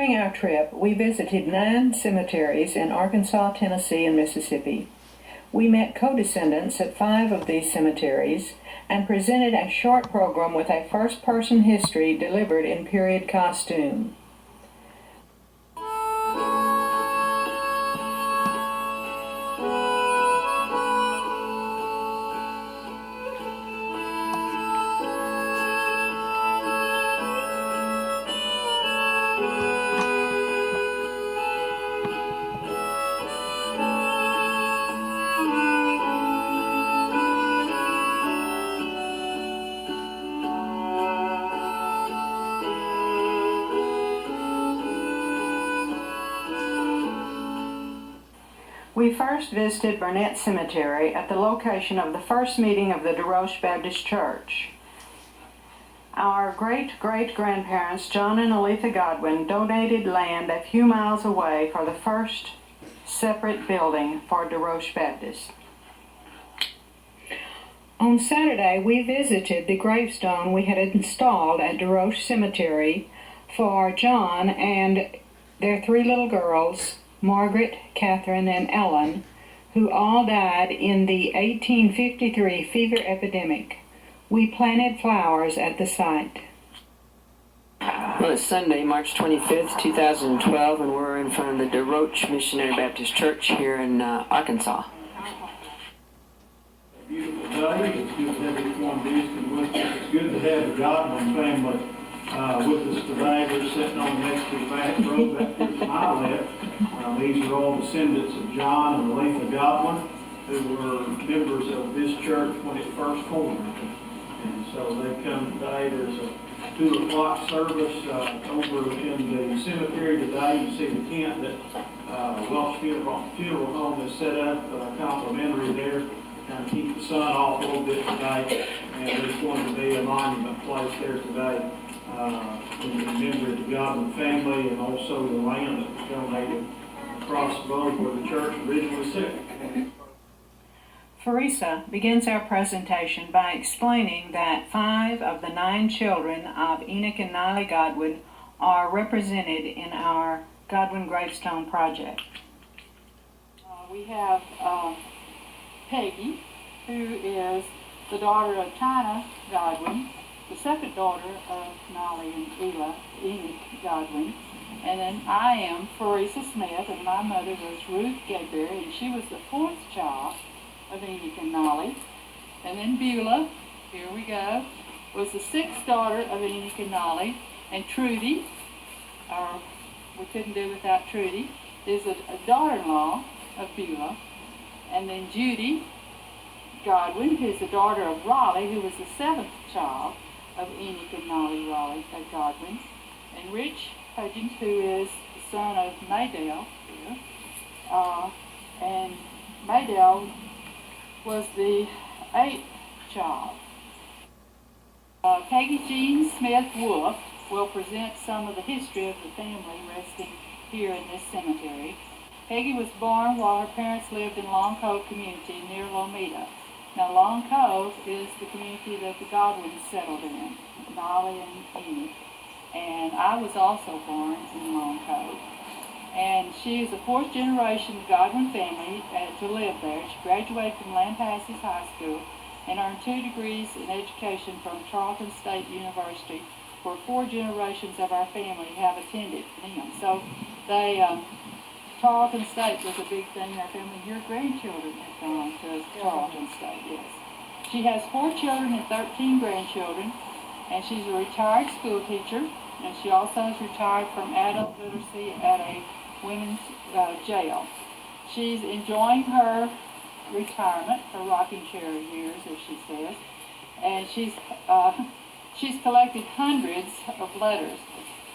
During our trip, we visited 9 cemeteries in Arkansas, Tennessee, and Mississippi. We met co-descendants at 5 of these cemeteries and presented a short program with a first-person history delivered in period costume. We first visited Burnett Cemetery at the location of the first meeting of the DeRoche Baptist Church. Our great-great-grandparents, John and Aletha Godwin, donated land a few miles away for the first separate building for DeRoche Baptist. On Saturday, we visited the gravestone we had installed at DeRoche Cemetery for John and their 3 little girls, Margaret, Catherine, and Ellen, who all died in the 1853 fever epidemic. We planted flowers at the site. Well, it's Sunday, March 25th, 2012, and we're in front of the DeRoche Missionary Baptist Church here in Arkansas. Beautiful day. It's good to have everyone visiting with us. It's good to have the Godwin family with us today. We're sitting on next to the back row back here to my left. These are all descendants of John and Aletha Godwin, who were members of this church when it first formed. And so they come today. There's a 2 o'clock service over in the cemetery today. You see the tent that Welch Funeral Home has set up, complimentary there, kind of keep the sun off a little bit today. And there's going to be a monument placed there today in memory of the Godwin family and also the land that was donated across the road where the church originally sat. Farisa begins our presentation by explaining that 5 of the 9 children of Enoch and Niley Godwin are represented in our Godwin Gravestone project. We have Peggy, who is the daughter of China Godwin, the second daughter of Nolly and Enoch Godwin. And then I am Farisa Smith, and my mother was Ruth Gabriel, and she was the 4th child of Enoch and Nolly. And then Beulah, here we go, was the 6th daughter of Enoch and Nolly. And Trudy, or we couldn't do without Trudy, is a daughter-in-law of Beulah. And then Judy Godwin, who's the daughter of Raleigh, who was the 7th child of Enoch and Nolly Godwin. And Rich Hudgens, who is the son of Maydell here. And Maydell was the 8th child. Peggy Jean Smith Wolf will present some of the history of the family resting here in this cemetery. Peggy was born while her parents lived in Long Cove community near Lomita. Now, Long Cove is the community that the Godwins settled in, Nolly and Enoch. And I was also born in Long Cove. And she is the 4th generation Godwin family to live there. She graduated from Lampasas High School and earned 2 degrees in education from Charleston State University, where 4 generations of our family have attended them. So Charleston State was a big thing in our family. Your grandchildren have gone to Charleston State, yes. She has 4 children and 13 grandchildren, and she's a retired school teacher, and she also is retired from adult literacy at a women's jail. She's enjoying her retirement, her rocking chair years, as she says, and she's collected hundreds of letters.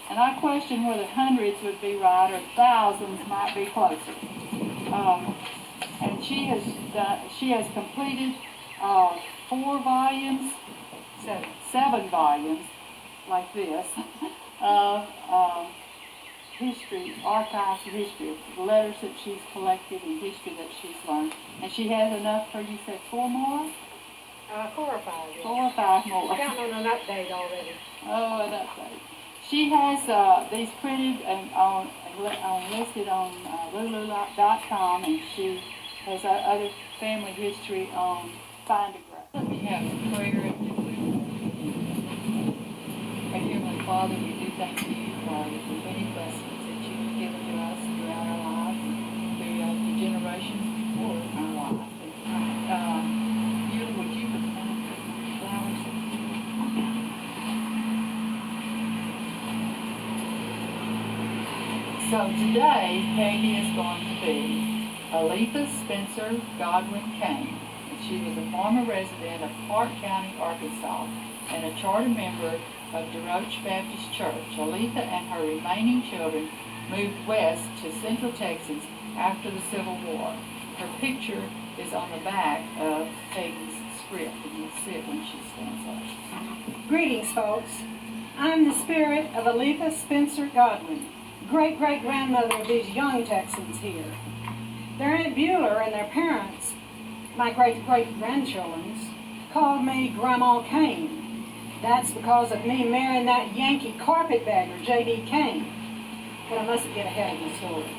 And I question whether hundreds would be right or thousands might be closer. And she has completed 4 volumes, 7 volumes, like this, of history, archives of history, of letters that she's collected and history that she's learned. And she has enough for, you said, 4 more? 4 or 5. Yeah. 4 or 5 more. Counting on an update already. Oh, an update. She has these printed and listed on lulu.com, and she has other family history on Find-A-Grave. Let me have a prayer and do we. Our Heavenly Father, we do thank you for the many blessings that you've given to us throughout our life and throughout the generations before our life. And, would you put flowers? So today, Peggy is going to be Aletha Spencer Godwin Kane. She was a former resident of Clark County, Arkansas, and a charter member of DeRoche Baptist Church. Aletha and her remaining children moved west to Central Texas after the Civil War. Her picture is on the back of Peggy's script, and you'll see it when she stands up. Greetings, folks. I'm the spirit of Aletha Spencer Godwin, great-great-grandmother of these young Texans here. Their Aunt Bueller and their parents, my great-great-grandchildren, called me Grandma Kane. That's because of me marrying that Yankee carpetbagger, J.D. Kane. But I mustn't get ahead of the story.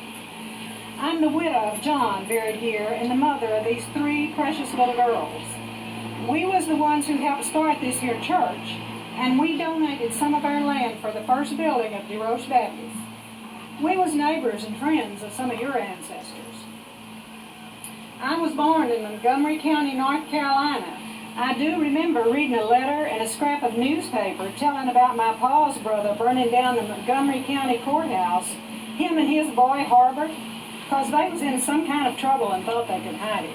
I'm the widow of John, buried here, and the mother of these three precious little girls. We was the ones who helped start this here church, and we donated some of our land for the first building of DeRoche Baptist. We was neighbors and friends of some of your ancestors. I was born in Montgomery County, North Carolina. I do remember reading a letter and a scrap of newspaper telling about my pa's brother burning down the Montgomery County courthouse, him and his boy Harbert, because they was in some kind of trouble and thought they could hide it.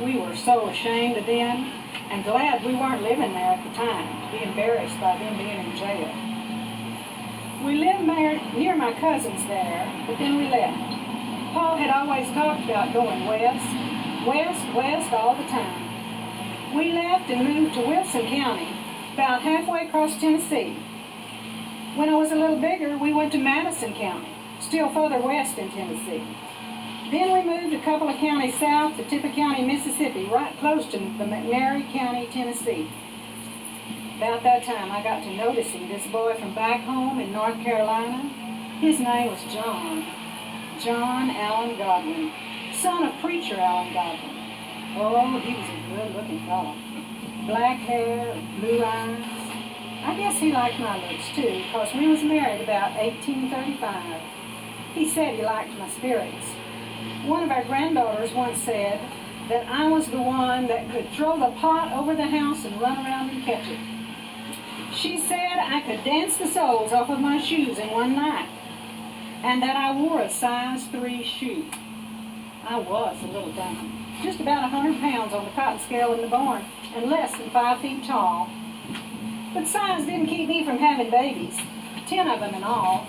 We were so ashamed of them and glad we weren't living there at the time, to be embarrassed by them being in jail. We lived near my cousins there, but then we left. Paul had always talked about going west all the time. We left and moved to Wilson County, about halfway across Tennessee. When I was a little bigger, we went to Madison County, still further west in Tennessee. Then we moved a couple of counties south to Tippah County, Mississippi, right close to the McNairy County, Tennessee. About that time, I got to noticing this boy from back home in North Carolina. His name was John Allen Godwin, son of preacher Allen Godwin. Oh, he was a good-looking fellow. Black hair, blue eyes. I guess he liked my looks, too, because we was married about 1835. He said he liked my spirits. One of our granddaughters once said that I was the one that could throw the pot over the house and run around and catch it. She said I could dance the soles off of my shoes in one night, and that I wore a size 3 shoe. I was a little dumb. Just about 100 pounds on the cotton scale in the barn, and less than 5 feet tall. But size didn't keep me from having babies, 10 of them in all.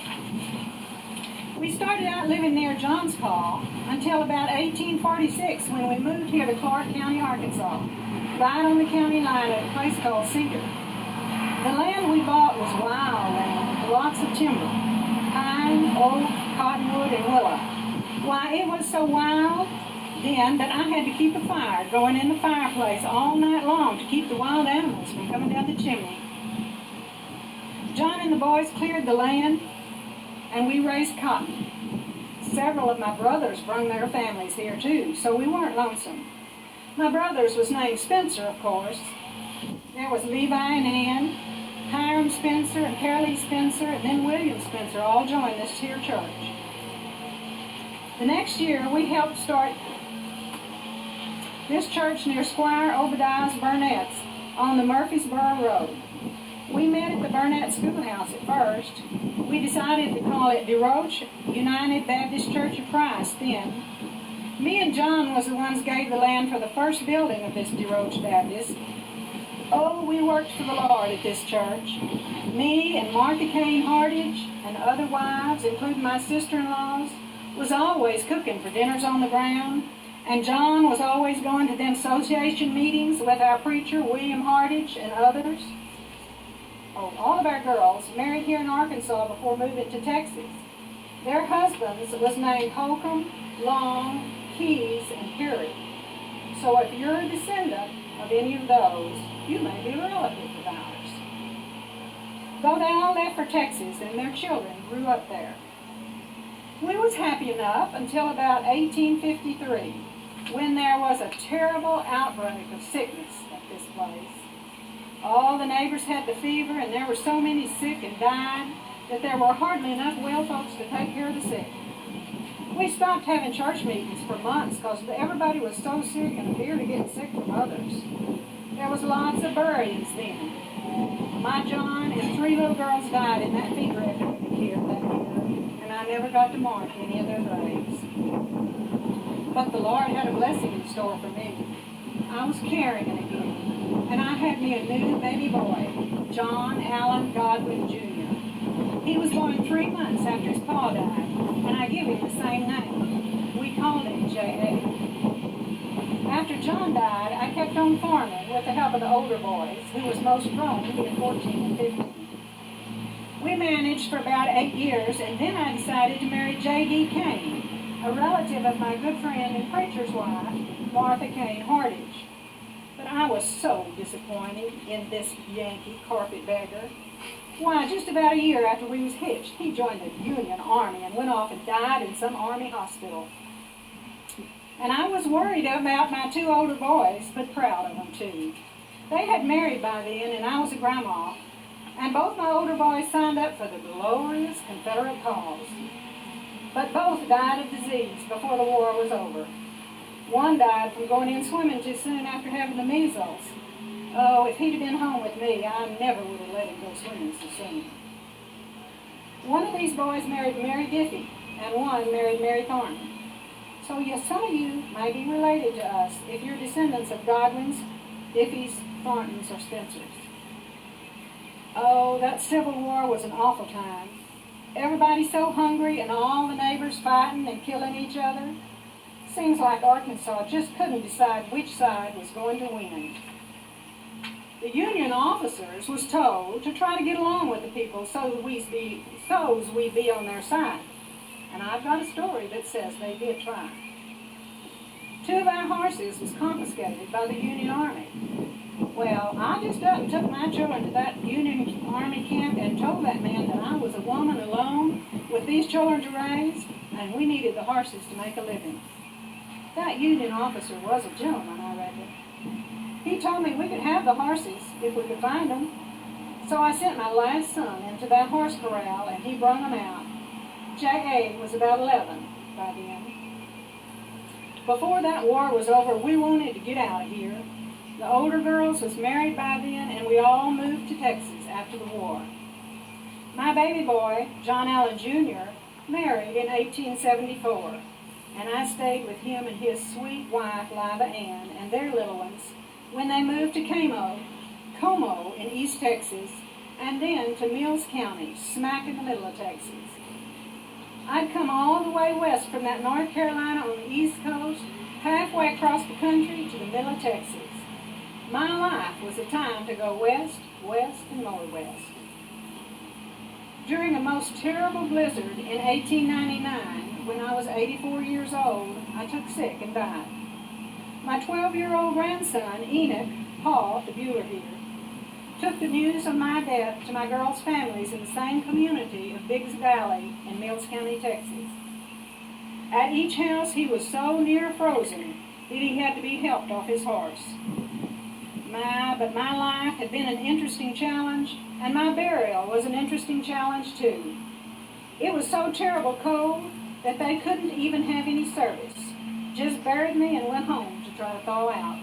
We started out living near John's Pa until about 1846 when we moved here to Clark County, Arkansas, right on the county line at a place called Cedar. The land we bought was wild land with lots of timber, pine, oak, cottonwood, and willow. Why, it was so wild then that I had to keep a fire going in the fireplace all night long to keep the wild animals from coming down the chimney. John and the boys cleared the land, and we raised cotton. Several of my brothers brung their families here too, so we weren't lonesome. My brothers was named Spencer, of course. There was Levi and Ann, Hiram Spencer and Carolee Spencer, and then William Spencer all joined this here church. The next year, we helped start this church near Squire Obadiah's Burnett's on the Murfreesboro Road. We met at the Burnett Schoolhouse at first. We decided to call it DeRoche United Baptist Church of Christ then. Me and John was the ones gave the land for the first building of this DeRoche Baptist. Oh, we worked for the Lord at this church. Me and Martha Kane Hardage and other wives, including my sister-in-laws, was always cooking for dinners on the ground, and John was always going to them association meetings with our preacher, William Hardage, and others. Oh, all of our girls married here in Arkansas before moving to Texas. Their husbands was named Holcomb, Long, Keys, and Perry. So if you're a descendant of any of those, you may be a relative of ours. though they all left for Texas and their children grew up there. We was happy enough until about 1853, when there was a terrible outbreak of sickness at this place. All the neighbors had the fever, and there were so many sick and died that there were hardly enough well folks to take care of the sick. We stopped having church meetings for months because everybody was so sick and feared of getting sick from others. There was lots of buryings then. My John and 3 little girls died in that fever epidemic here that year, and I never got to mark any of their graves. But the Lord had a blessing in store for me. I was carrying again, and I had me a new baby boy, John Allen Godwin Jr. He was born 3 months after his pa died, and I give him the same name. We called him J.A. After John died, I kept on farming with the help of the older boys, who was most grown, being 14 and 15. We managed for about 8 years, and then I decided to marry J.D. Kane, a relative of my good friend and preacher's wife, Martha Kane Hardage. But I was so disappointed in this Yankee carpetbagger. Why, just about a year after we was hitched, he joined the Union Army and went off and died in some Army hospital. And I was worried about my 2 older boys, but proud of them too. They had married by then, and I was a grandma, and both my older boys signed up for the glorious Confederate cause. But both died of disease before the war was over. One died from going in swimming too soon after having the measles. Oh, if he'd have been home with me, I never would have let him go swimming so soon. One of these boys married Mary Diffie, and one married Mary Thornton. So yes, some of you may be related to us if you're descendants of Godwins, Diffies, Thorntons, or Spencers. Oh, that Civil War was an awful time. Everybody so hungry and all the neighbors fighting and killing each other. Seems like Arkansas just couldn't decide which side was going to win. The Union officers was told to try to get along with the people so we'd be on their side. And I've got a story that says they did try. 2 of our horses was confiscated by the Union Army. Well, I just up and took my children to that Union Army camp and told that man that I was a woman alone with these children to raise, and we needed the horses to make a living. That Union officer was a gentleman, I reckon. He told me we could have the horses if we could find them. So I sent my last son into that horse corral, and he brought them out. J.A. was about 11 by then. Before that war was over, we wanted to get out of here. The older girls was married by then, and we all moved to Texas after the war. My baby boy, John Allen Jr., married in 1874, and I stayed with him and his sweet wife, Liva Ann, and their little ones when they moved to Como in East Texas, and then to Mills County, smack in the middle of Texas. I'd come all the way west from that North Carolina on the East Coast, halfway across the country to the middle of Texas. My life was a time to go west, west, and more west. During a most terrible blizzard in 1899, when I was 84 years old, I took sick and died. My 12-year-old grandson, Enoch, Paul, the Bueller here, took the news of my death to my girls' families in the same community of Biggs Valley in Mills County, Texas. At each house he was so near frozen that he had to be helped off his horse. But my life had been an interesting challenge, and my burial was an interesting challenge too. It was so terrible cold that they couldn't even have any service. Just buried me and went home to try to thaw out.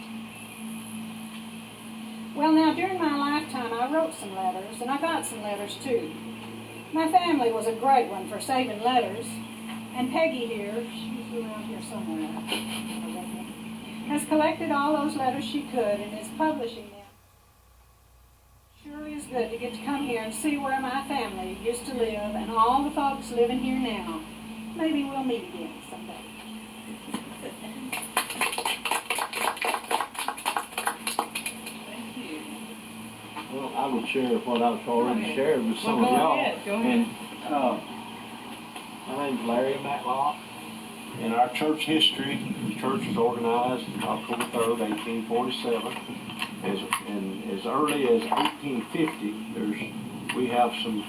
Well, now, during my lifetime, I wrote some letters, and I got some letters, too. My family was a great one for saving letters, and Peggy here, she's around here somewhere, has collected all those letters she could and is publishing them. Surely is good to get to come here and see where my family used to live and all the folks living here now. Maybe we'll meet again someday. Well, I would share what I've already shared with some of y'all. Go ahead. And my name's Larry Matlock. In our church history, the church was organized October 3rd, 1847. As early as 1850, there's we have some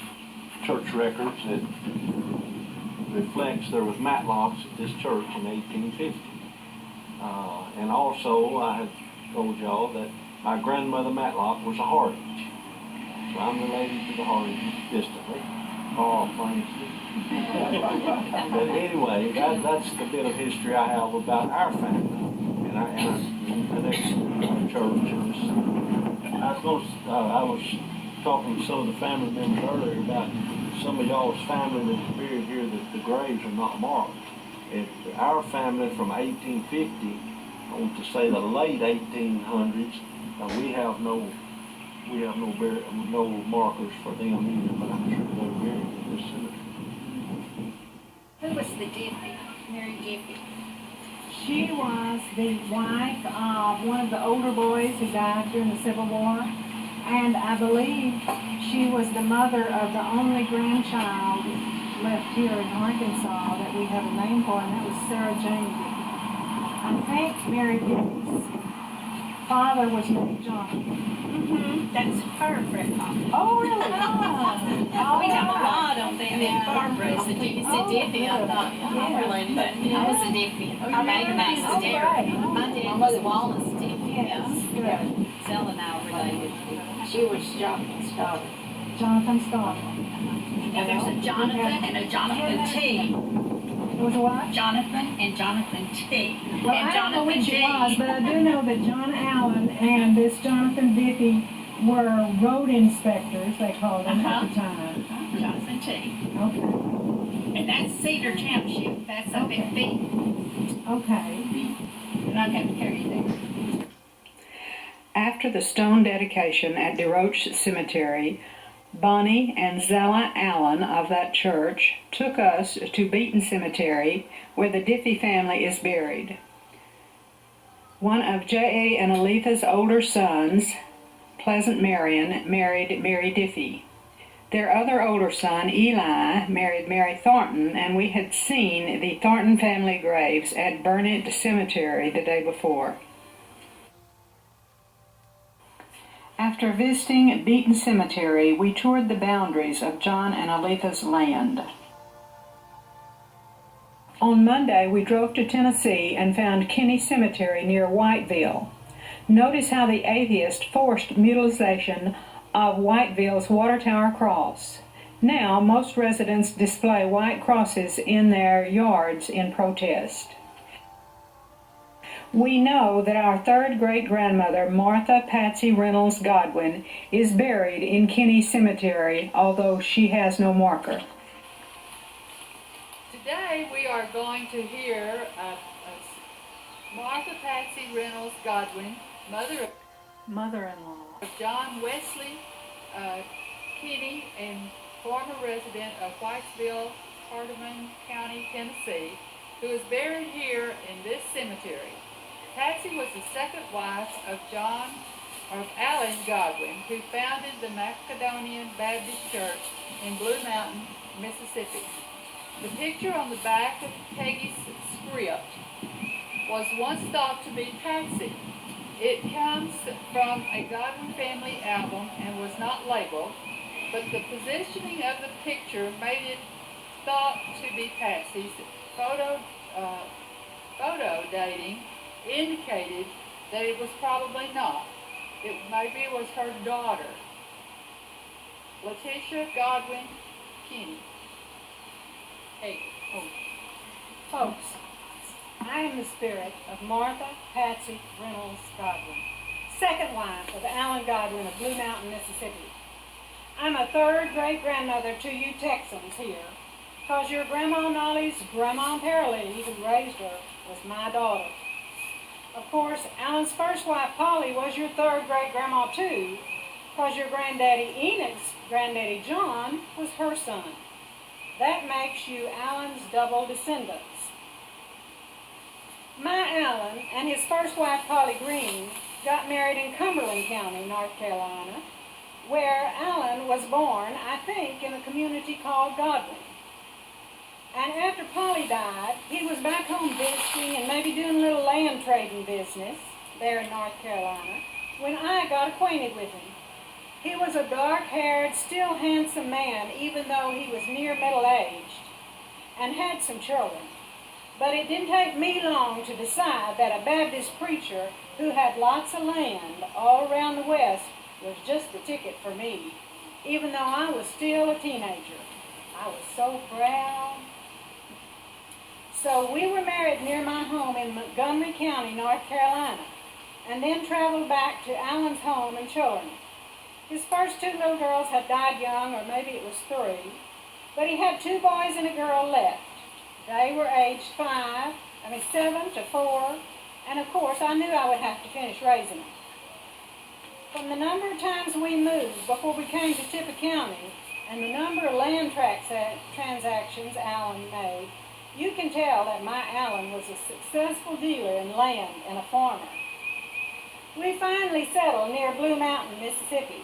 church records that reflects there was matlocks at this church in 1850. And also, I had told y'all that my grandmother Matlock was a Hardage. So I'm related to the Hardages distantly. Oh, thanks. But anyway, that's the bit of history I have about our family. And in connection with our church. I was talking to some of the family members earlier about some of y'all's family that's buried here that the graves are not marked. Our family from 1850, I want to say the late 1800s, we have no markers for them either, but I'm sure they're buried in this cemetery. Who was the Diffie, Mary Diffie? She was the wife of one of the older boys who died during the Civil War, and I believe she was the mother of the only grandchild left here in Arkansas that we have a name for, and that was Sarah Jane Diffie. I think Mary Diffie's father was named John. That's her grandfather. Oh, really? We have a lot on them in Barbara. So you said Diffie, I thought, I'm related, but I was a Diffie. I made her name was Derek. My dad was Wallace Diffie. Yeah. Zell and I were related. She was Jonathan's daughter. Jonathan's daughter. Now there's a Jonathan and a Jonathan T. Was a what? Jonathan and Jonathan T. Well, and I don't know Jonathan which D. it was, but I do know that John Allen and this Jonathan Diffie were road inspectors, they called them at the time. Jonathan T. Okay. And that's Cedar Township. That's up in B. Okay. And I'd have to carry you there. After the stone dedication at DeRoche Cemetery, Bonnie and Zella Allen of that church took us to Beaton Cemetery, where the Diffie family is buried. One of J.A. and Aletha's older sons, Pleasant Marion, married Mary Diffie. Their other older son, Eli, married Mary Thornton, and we had seen the Thornton family graves at Burnett Cemetery the day before. After visiting Beaton Cemetery, we toured the boundaries of John and Aletha's land. On Monday, we drove to Tennessee and found Kinney Cemetery near Whiteville. Notice how the atheist forced mutilization of Whiteville's water tower cross. Now, most residents display white crosses in their yards in protest. We know that our third great-grandmother, Martha Patsy Reynolds Godwin, is buried in Kinney Cemetery, although she has no marker. Today we are going to hear Martha Patsy Reynolds Godwin, Mother-in-law of John Wesley Kinney and former resident of Whitesville, Hardeman County, Tennessee, who is buried here in this cemetery. Patsy was the second wife of Allen Godwin, who founded the Macedonian Baptist Church in Blue Mountain, Mississippi. The picture on the back of Peggy's script was once thought to be Patsy. It comes from a Godwin Family album and was not labeled, but the positioning of the picture made it thought to be Patsy's. Photo dating indicated that it was probably not. Maybe it was her daughter, Letitia Godwin Kinney. Hey, Folks, I am the spirit of Martha Patsy Reynolds Godwin, second wife of Allen Godwin of Blue Mountain, Mississippi. I'm a third great-grandmother to you Texans here, because your Grandma Nolly's Grandma Paralee, who raised her, was my daughter. Of course, Allen's first wife, Polly, was your third great-grandma, too, because your granddaddy Enoch's granddaddy, John, was her son. That makes you Allen's double descendants. My Allen and his first wife, Polly Green, got married in Cumberland County, North Carolina, where Allen was born, I think, in a community called Godwin. And after Polly died, he was back home visiting and maybe doing a little land trading business there in North Carolina when I got acquainted with him. He was a dark-haired, still handsome man, even though he was near middle-aged, and had some children. But it didn't take me long to decide that a Baptist preacher who had lots of land all around the West was just the ticket for me, even though I was still a teenager. I was so proud. So we were married near my home in Montgomery County, North Carolina, and then traveled back to Alan's home in Children. His first two little girls had died young, or maybe it was 3, but he had 2 boys and a girl left. They were aged 7 to 4, and of course I knew I would have to finish raising them. From the number of times we moved before we came to Tippah County, and the number of land transactions Alan made, you can tell that my Alan was a successful dealer in land and a farmer. We finally settled near Blue Mountain, Mississippi.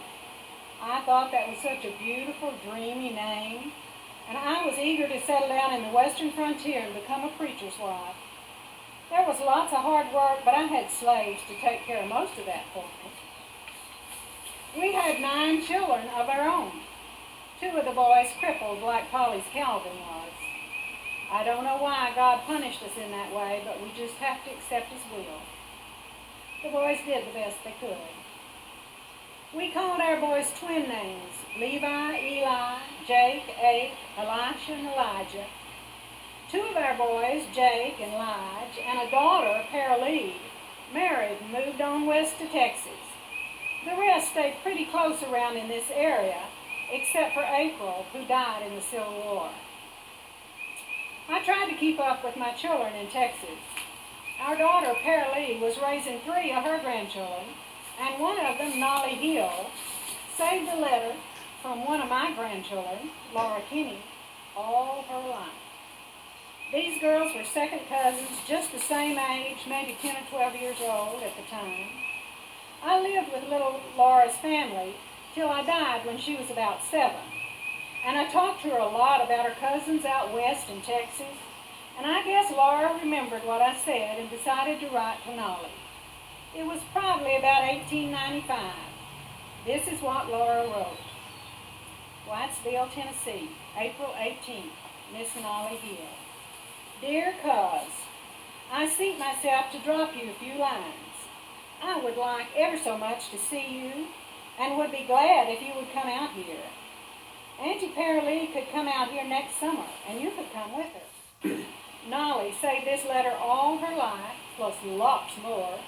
I thought that was such a beautiful, dreamy name, and I was eager to settle down in the western frontier and become a preacher's wife. There was lots of hard work, but I had slaves to take care of most of that for me. We had 9 children of our own. 2 of the boys crippled like Polly's Calvin was. I don't know why God punished us in that way, but we just have to accept His will. The boys did the best they could. We called our boys twin names: Levi, Eli, Jake, Ake, Elisha, and Elijah. 2 of our boys, Jake and Lige, and a daughter, Paralee, married and moved on west to Texas. The rest stayed pretty close around in this area, except for April, who died in the Civil War. I tried to keep up with my children in Texas. Our daughter, Paralee, was raising 3 of her grandchildren, and one of them, Nolly Hill, saved a letter from one of my grandchildren, Laura Kinney, all her life. These girls were second cousins, just the same age, maybe 10 or 12 years old at the time. I lived with little Laura's family till I died when she was about 7. And I talked to her a lot about her cousins out west in Texas, and I guess Laura remembered what I said and decided to write to Nolly. It was probably about 1895. This is what Laura wrote. Whitesville, Tennessee, April 18th, Miss Nolly Hill. Dear Cuz, I seat myself to drop you a few lines. I would like ever so much to see you, and would be glad if you would come out here. Auntie Paralee could come out here next summer, and you could come with her. Nolly saved this letter all her life, plus lots more.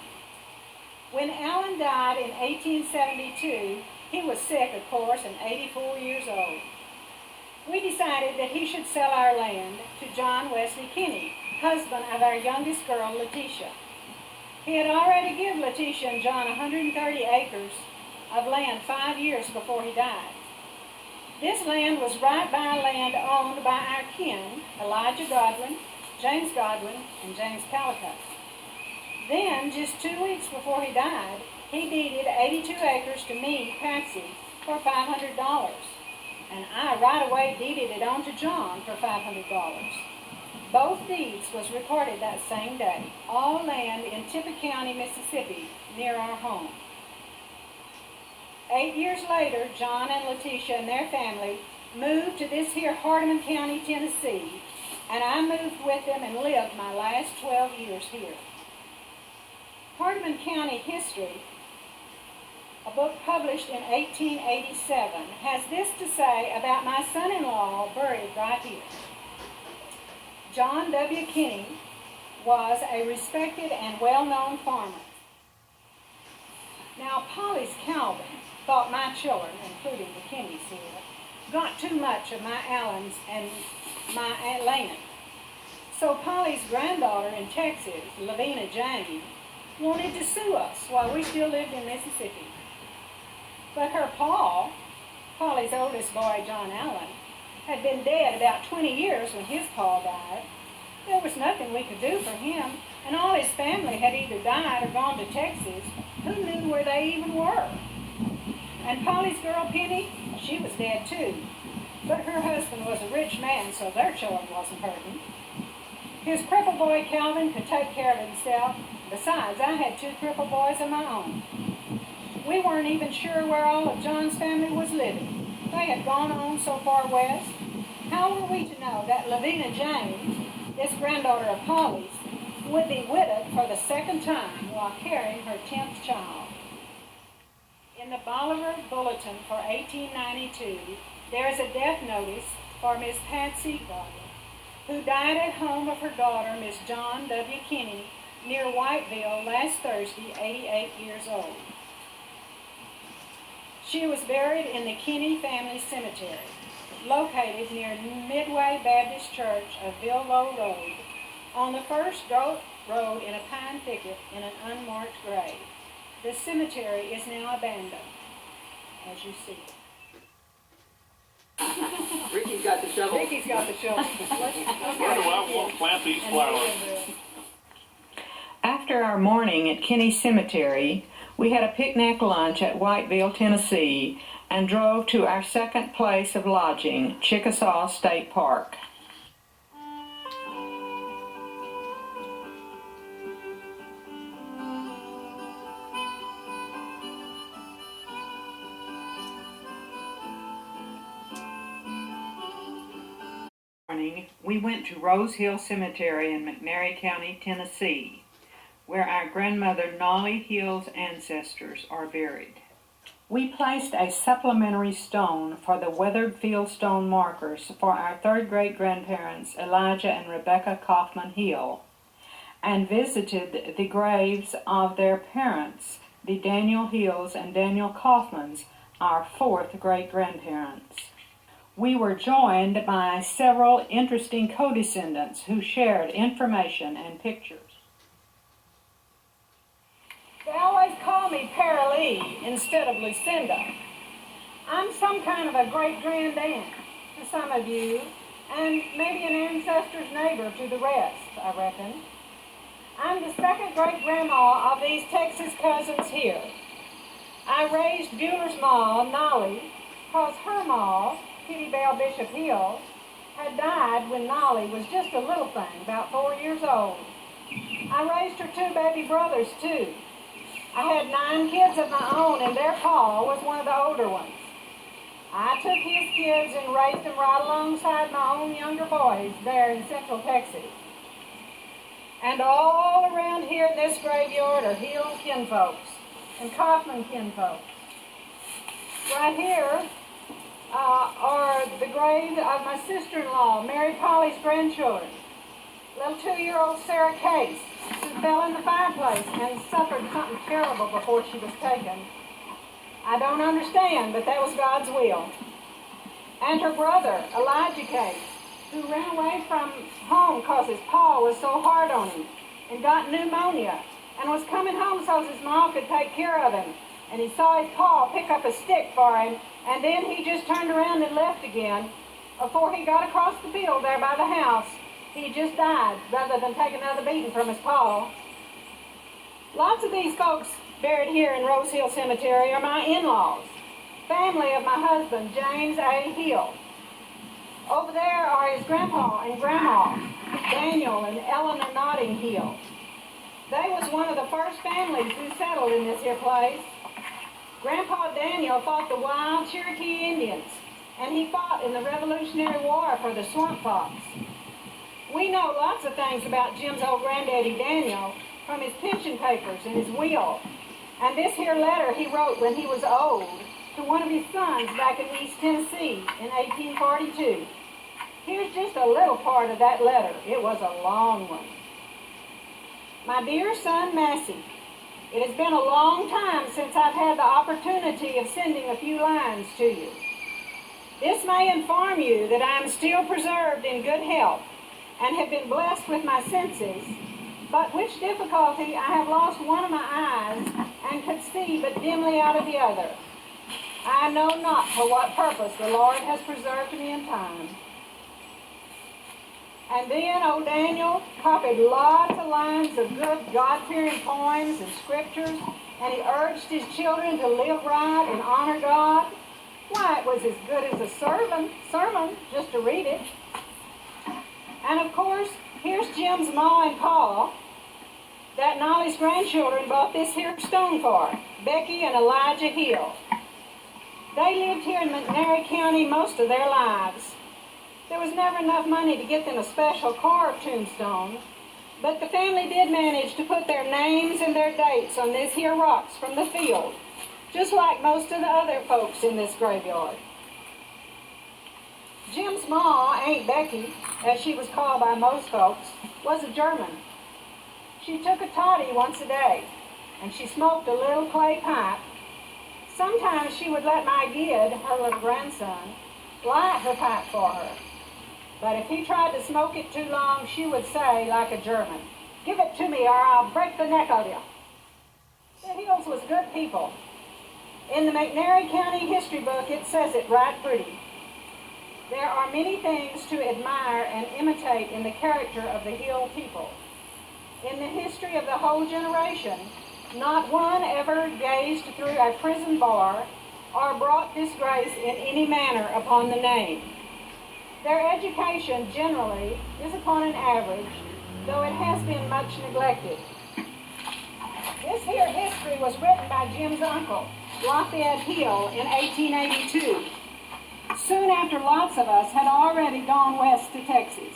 When Alan died in 1872, he was sick, of course, and 84 years old. We decided that he should sell our land to John Wesley Kinney, husband of our youngest girl, Letitia. He had already given Letitia and John 130 acres of land 5 years before he died. This land was right by land owned by our kin, Elijah Godwin, James Godwin, and James Calicut. Then, just 2 weeks before he died, he deeded 82 acres to me, Patsy, for $500. And I right away deeded it on to John for $500. Both deeds was recorded that same day. All land in Tippah County, Mississippi, near our home. 8 years later, John and Letitia and their family moved to this here Hardeman County, Tennessee, and I moved with them and lived my last 12 years here. Hardeman County History, a book published in 1887, has this to say about my son-in-law buried right here. John W. Kinney was a respected and well-known farmer. Now, Polly's Calvin thought my children, including the Kinneys here, got too much of my Allen's and my land. So Polly's granddaughter in Texas, Lavina Jane, wanted to sue us while we still lived in Mississippi. But her pa, Polly's oldest boy, John Allen, had been dead about 20 years when his pa died. There was nothing we could do for him, and all his family had either died or gone to Texas. Who knew where they even were? And Polly's girl, Penny, she was dead too. But her husband was a rich man, so their children wasn't hurting. His crippled boy, Calvin, could take care of himself. Besides, I had 2 crippled boys of my own. We weren't even sure where all of John's family was living. They had gone on so far west. How were we to know that Lavina James, this granddaughter of Polly's, would be widowed for the second time while carrying her 10th child? In the Bolivar Bulletin for 1892, there is a death notice for Miss Patsy Godwin, who died at home of her daughter, Miss John W. Kinney, near Whiteville last Thursday, 88 years old. She was buried in the Kinney Family Cemetery, located near Midway Baptist Church of Villalow Road, on the first road in a pine thicket in an unmarked grave. The cemetery is now abandoned, as you see. Ricky's got the shovel. Ricky's got the shovel. Where do I want to plant these flowers? After our morning at Kinney Cemetery, we had a picnic lunch at Whiteville, Tennessee, and drove to our second place of lodging, Chickasaw State Park. We went to Rose Hill Cemetery in McNairy County, Tennessee, where our grandmother Nolly Hill's ancestors are buried. We placed a supplementary stone for the weathered fieldstone markers for our third great-grandparents Elijah and Rebecca Kaufman Hill, and visited the graves of their parents, the Daniel Hills and Daniel Kaufmans, our fourth great-grandparents. We were joined by several interesting co-descendants who shared information and pictures. They always call me Paralee instead of Lucinda. I'm some kind of a great-grandaunt to some of you, and maybe an ancestor's neighbor to the rest, I reckon. I'm the second great-grandma of these Texas cousins here. I raised Bueller's ma, Nolly, because her ma, Kitty Bell Bishop Hill, had died when Nolly was just a little thing, about 4 years old. I raised her 2 baby brothers, too. I had 9 kids of my own, and their pa was one of the older ones. I took his kids and raised them right alongside my own younger boys there in Central Texas. And all around here in this graveyard are Hill kinfolks and Kaufman kinfolks. Right here are the graves of my sister-in-law, Mary Polly's grandchildren. Little 2-year-old Sarah Case, who fell in the fireplace and suffered something terrible before she was taken. I don't understand, but that was God's will. And her brother, Elijah Case, who ran away from home because his pa was so hard on him and got pneumonia and was coming home so his mom could take care of him. And he saw his pa pick up a stick for him, and then he just turned around and left again. Before he got across the field there by the house, he just died rather than take another beating from his pa. Lots of these folks buried here in Rose Hill Cemetery are my in-laws, family of my husband, James A. Hill. Over there are his grandpa and grandma, Daniel and Eleanor Notting Hill. They was one of the first families who settled in this here place. Grandpa Daniel fought the wild Cherokee Indians, and he fought in the Revolutionary War for the Swamp Fox. We know lots of things about Jim's old granddaddy Daniel from his pension papers and his will. And this here letter he wrote when he was old to one of his sons back in East Tennessee in 1842. Here's just a little part of that letter. It was a long one. My dear son Massey, it has been a long time since I've had the opportunity of sending a few lines to you. This may inform you that I am still preserved in good health and have been blessed with my senses, but which difficulty I have lost one of my eyes and could see but dimly out of the other. I know not for what purpose the Lord has preserved me in time. And then old Daniel copied lots of lines of good God-fearing poems and scriptures, and he urged his children to live right and honor God. Why, it was as good as a sermon just to read it. And of course, here's Jim's ma and pa that Nolly's grandchildren bought this here stone for. Becky and Elijah Hill. They lived here in McNairy County most of their lives. There was never enough money to get them a special carved tombstone, but the family did manage to put their names and their dates on these here rocks from the field, just like most of the other folks in this graveyard. Jim's ma, Aunt Becky, as she was called by most folks, was a German. She took a toddy once a day, and she smoked a little clay pipe. Sometimes she would let my Gid, her little grandson, light her pipe for her. But if he tried to smoke it too long, she would say, like a German, "Give it to me or I'll break the neck of you." The Hills was good people. In the McNairy County history book, it says it right pretty. There are many things to admire and imitate in the character of the Hill people. In the history of the whole generation, not one ever gazed through a prison bar or brought disgrace in any manner upon the name. Their education generally is upon an average, though it has been much neglected. This here history was written by Jim's uncle, Lafayette Hill, in 1882, soon after lots of us had already gone west to Texas.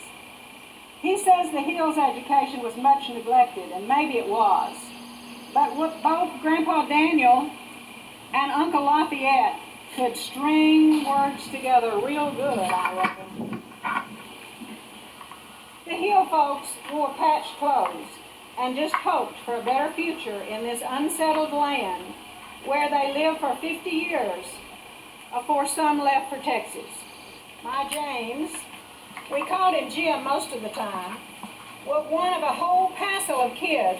He says the Hills' education was much neglected, and maybe it was. But both Grandpa Daniel and Uncle Lafayette could string words together real good, I reckon. The Hill folks wore patched clothes and just hoped for a better future in this unsettled land where they lived for 50 years before some left for Texas. My James, we called him Jim most of the time, was one of a whole passel of kids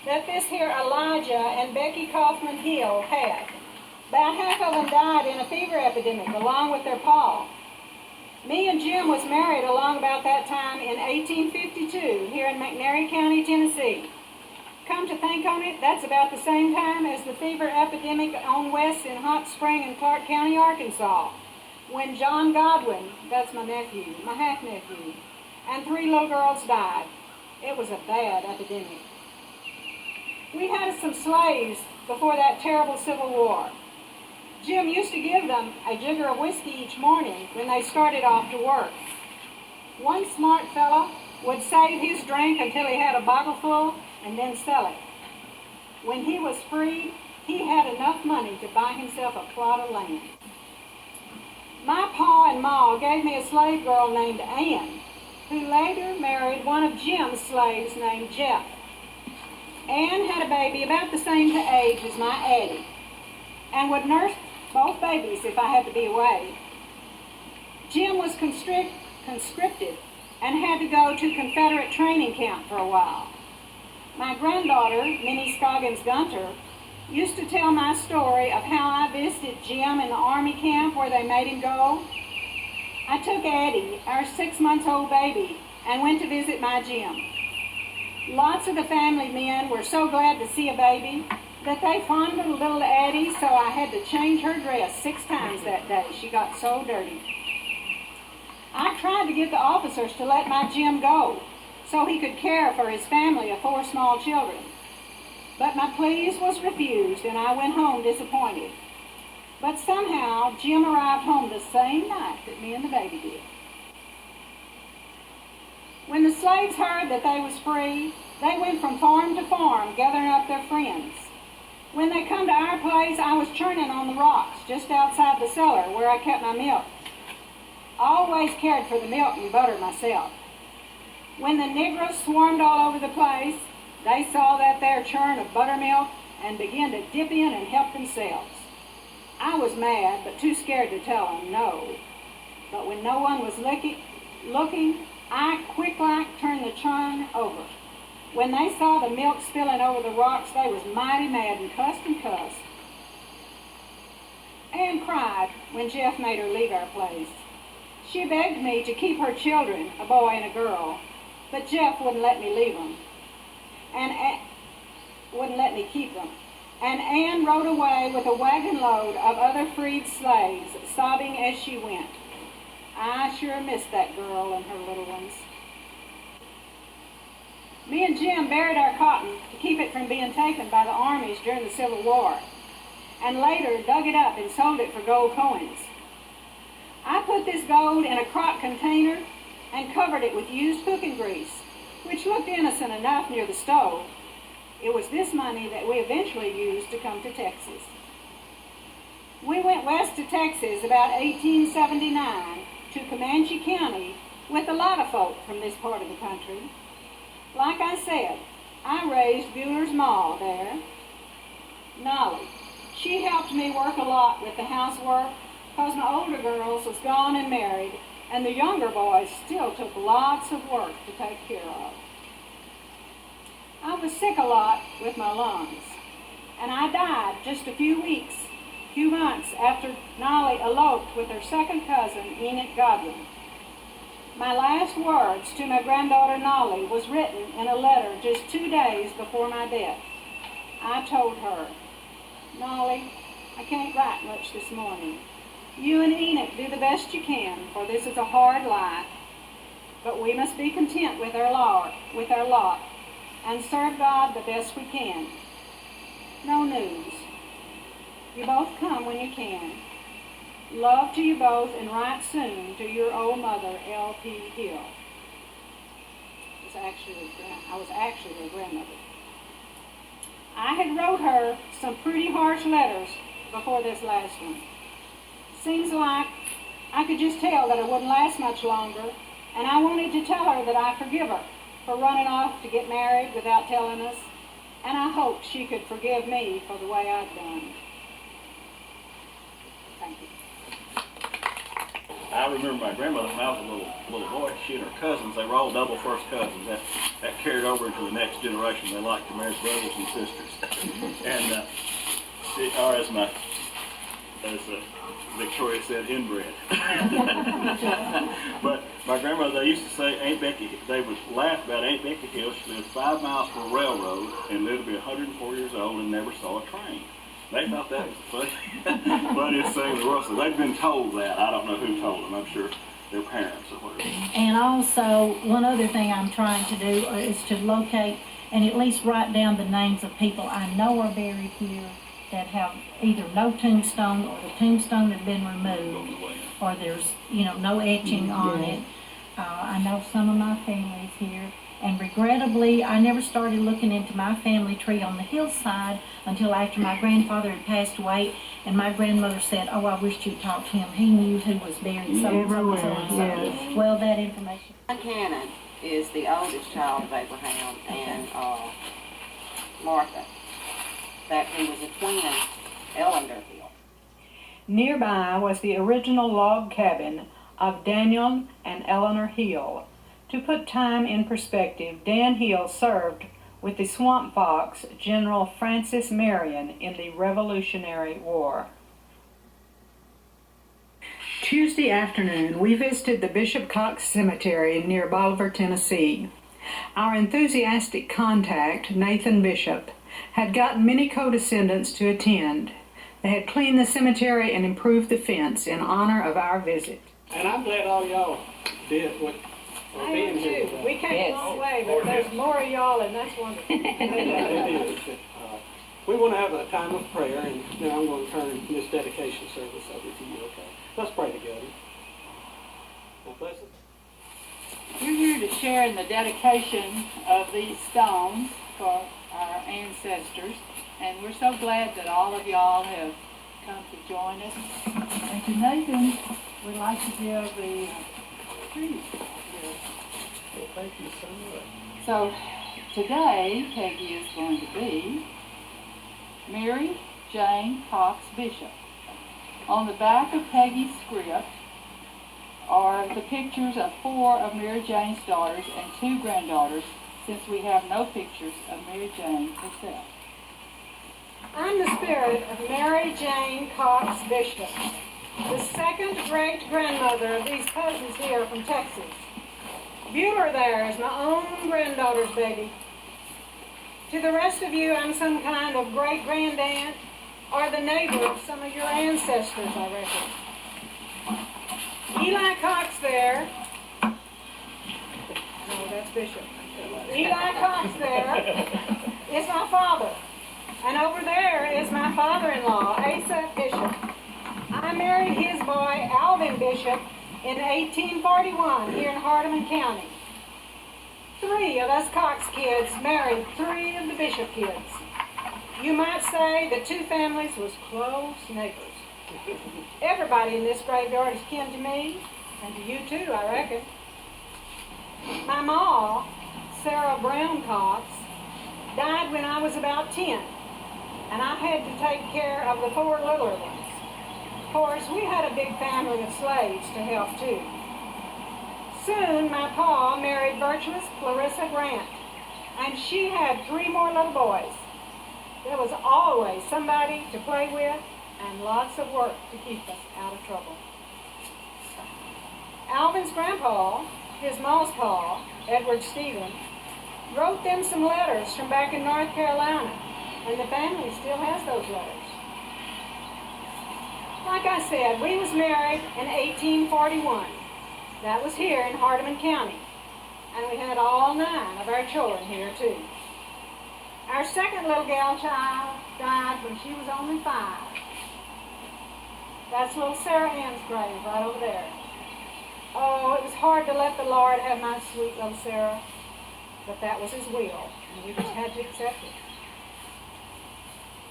that this here Elijah and Becky Kaufman Hill had. About half of them died in a fever epidemic along with their pa. Me and Jim was married along about that time in 1852 here in McNairy County, Tennessee. Come to think on it, that's about the same time as the fever epidemic on west in Hot Spring and Clark County, Arkansas, when John Godwin, that's my nephew, my half-nephew, and 3 little girls died. It was a bad epidemic. We had some slaves before that terrible Civil War. Jim used to give them a jigger of whiskey each morning when they started off to work. One smart fella would save his drink until he had a bottle full and then sell it. When he was free, he had enough money to buy himself a plot of land. My pa and ma gave me a slave girl named Ann, who later married one of Jim's slaves named Jeff. Ann had a baby about the same age as my Addie, and would nurse both babies if I had to be away. Jim was conscripted and had to go to Confederate training camp for a while. My granddaughter, Minnie Scoggins Gunter, used to tell my story of how I visited Jim in the army camp where they made him go. I took Addie, our 6-month-old baby, and went to visit my Jim. Lots of the family men were so glad to see a baby that they fondled little Addie, so I had to change her dress 6 times that day. She got so dirty. I tried to get the officers to let my Jim go so he could care for his family of 4 small children. But my pleas was refused, and I went home disappointed. But somehow, Jim arrived home the same night that me and the baby did. When the slaves heard that they was free, they went from farm to farm, gathering up their friends. When they come to our place, I was churning on the rocks just outside the cellar where I kept my milk. I always cared for the milk and butter myself. When the negroes swarmed all over the place, they saw that there churn of buttermilk and began to dip in and help themselves. I was mad, but too scared to tell them no. But when no one was looking, I quick-like turned the churn over. When they saw the milk spilling over the rocks, they was mighty mad and cussed. Ann cried when Jeff made her leave our place. She begged me to keep her children, a boy and a girl, but Jeff wouldn't let me leave them, and wouldn't let me keep them. And Ann rode away with a wagon load of other freed slaves, sobbing as she went. I sure missed that girl and her little ones. Me and Jim buried our cotton to keep it from being taken by the armies during the Civil War. and later dug it up and sold it for gold coins. I put this gold in a crock container and covered it with used cooking grease, which looked innocent enough near the stove. It was this money that we eventually used to come to Texas. We went west to Texas about 1879 to Comanche County with a lot of folk from this part of the country. Like I said, I raised Bueller's Ma there. Nolly, she helped me work a lot with the housework because my older girls was gone and married, and the younger boys still took lots of work to take care of. I was sick a lot with my lungs, and I died just a few months after Nolly eloped with her second cousin, Enid Godwin. My last words to my granddaughter Nolly was written in a letter just 2 days before my death. I told her, "Nolly, I can't write much this morning. You and Enid do the best you can, for this is a hard life. But we must be content with our lot, and serve God the best we can. No news. You both come when you can. Love to you both, and write soon to your old mother, L.P. Hill." I was actually her grandmother. I had wrote her some pretty harsh letters before this last one. Seems like I could just tell that it wouldn't last much longer, and I wanted to tell her that I forgive her for running off to get married without telling us, and I hoped she could forgive me for the way I'd done. Thank you. I remember my grandmother when I was a little boy. She and her cousins, they were all double first cousins. That carried over into the next generation. They liked to marry brothers and sisters. And as Victoria said, inbred. But my grandmother, they used to say, Aunt Becky, they would laugh about Aunt Becky Hill. She lived 5 miles from a railroad and lived to be 104 years old and never saw a train. They thought that was the funniest thing in the world. So they'd been told that. I don't know who told them. I'm sure their parents or whatever. And also, one other thing I'm trying to do is to locate and at least write down the names of people I know are buried here that have either no tombstone, or the tombstone has been removed, or there's no etching on it. I know some of my family is here. And regrettably, I never started looking into my family tree on the hillside until after my grandfather had passed away, and my grandmother said, "Oh, I wish you'd talk to him. He knew who was buried so and so and so." Yes. Well, that information. John Cannon is the oldest child of Abraham and Martha. That he was a twin, Eleanor Hill. Nearby was the original log cabin of Daniel and Eleanor Hill. To put time in perspective, Dan Hill served with the Swamp Fox General Francis Marion in the Revolutionary War. Tuesday afternoon, we visited the Bishop Cox Cemetery near Bolivar, Tennessee. Our enthusiastic contact, Nathan Bishop, had gotten many co-descendants to attend. They had cleaned the cemetery and improved the fence in honor of our visit. And I'm glad all y'all did what I am too. We came a long way, but there's more of y'all, and that's wonderful. It is. We want to have a time of prayer, and now I'm going to turn this dedication service over to you, okay? Let's pray together. Now, bless us. We're here to share in the dedication of these stones for our ancestors, and we're so glad that all of y'all have come to join us. And to Nathan, we'd like to give the trees. Well, thank you so much. So today, Peggy is going to be Mary Jane Cox Bishop. On the back of Peggy's script are the pictures of 4 of Mary Jane's daughters and 2 granddaughters, since we have no pictures of Mary Jane herself. I'm the spirit of Mary Jane Cox Bishop, the second great-grandmother of these cousins here from Texas. Bueller there is my own granddaughter's baby. To the rest of you, I'm some kind of great-grandaunt or the neighbor of some of your ancestors, I reckon. Eli Cox there. No, that's Bishop. Eli Cox there is my father. And over there is my father-in-law, Asa Bishop. I married his boy, Alvin Bishop, in 1841 here in Hardeman County. 3 of us Cox kids married 3 of the Bishop kids. You might say the 2 families was close neighbors. Everybody in this graveyard is kin to me, and to you too, I reckon. My ma, Sarah Brown Cox, died when I was about 10, and I had to take care of the 4 littler ones. Of course, we had a big family of slaves to help too. Soon, my pa married virtuous Clarissa Grant, and she had 3 more little boys. There was always somebody to play with and lots of work to keep us out of trouble. Alvin's grandpa, his ma's pa, Edward Stevens, wrote them some letters from back in North Carolina, and the family still has those letters. Like I said, we was married in 1841. That was here in Hardeman County, and we had all 9 of our children here too. Our second little gal child died when she was only 5. That's little Sarah Ann's grave right over there. Oh, it was hard to let the Lord have my sweet little Sarah, but that was his will, and we just had to accept it.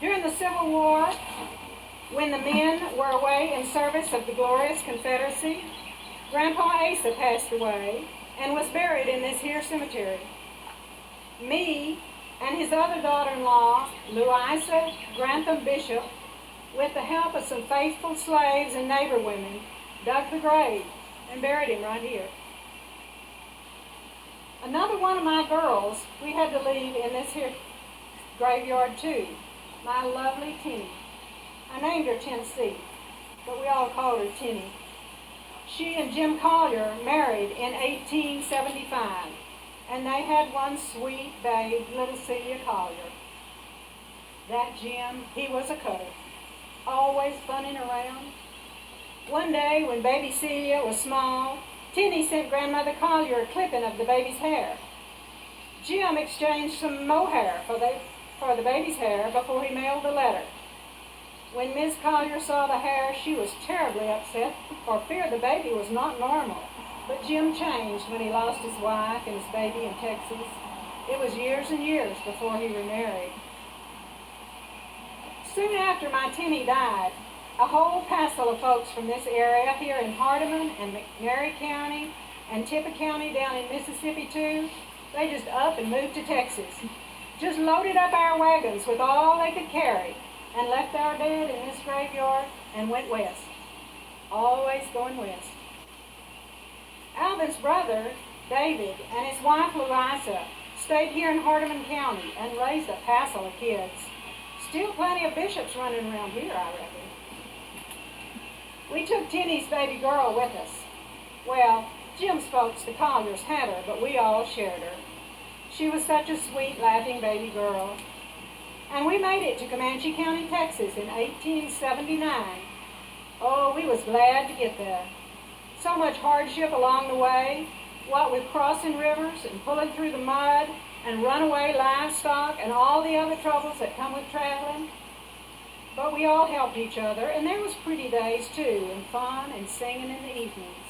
During the Civil War, when the men were away in service of the glorious Confederacy, Grandpa Asa passed away and was buried in this here cemetery. Me and his other daughter-in-law, Louisa Grantham Bishop, with the help of some faithful slaves and neighbor women, dug the grave and buried him right here. Another one of my girls we had to leave in this here graveyard too, my lovely Tinny. I named her Tennessee, but we all called her Tinny. She and Jim Collier married in 1875, and they had one sweet babe, little Celia Collier. That Jim, he was a cutter, always funning around. One day when baby Celia was small, Tinny sent Grandmother Collier a clipping of the baby's hair. Jim exchanged some mohair for the baby's hair before he mailed the letter. When Miss Collier saw the hair, she was terribly upset for fear the baby was not normal. But Jim changed when he lost his wife and his baby in Texas. It was years and years before he remarried. Soon after my Tinny died, a whole passel of folks from this area here in Hardeman and McNairy County and Tippah County down in Mississippi too, they just up and moved to Texas. Just loaded up our wagons with all they could carry and left our dead in this graveyard and went west. Always going west. Alvin's brother, David, and his wife, Louisa, stayed here in Hardeman County and raised a passel of kids. Still plenty of bishops running around here, I reckon. We took Tinny's baby girl with us. Well, Jim's folks, the Colliers, had her, but we all shared her. She was such a sweet, laughing baby girl. And we made it to Comanche County, Texas in 1879. Oh, we was glad to get there. So much hardship along the way, what with crossing rivers and pulling through the mud and runaway livestock and all the other troubles that come with traveling. But we all helped each other, and there was pretty days too, and fun and singing in the evenings.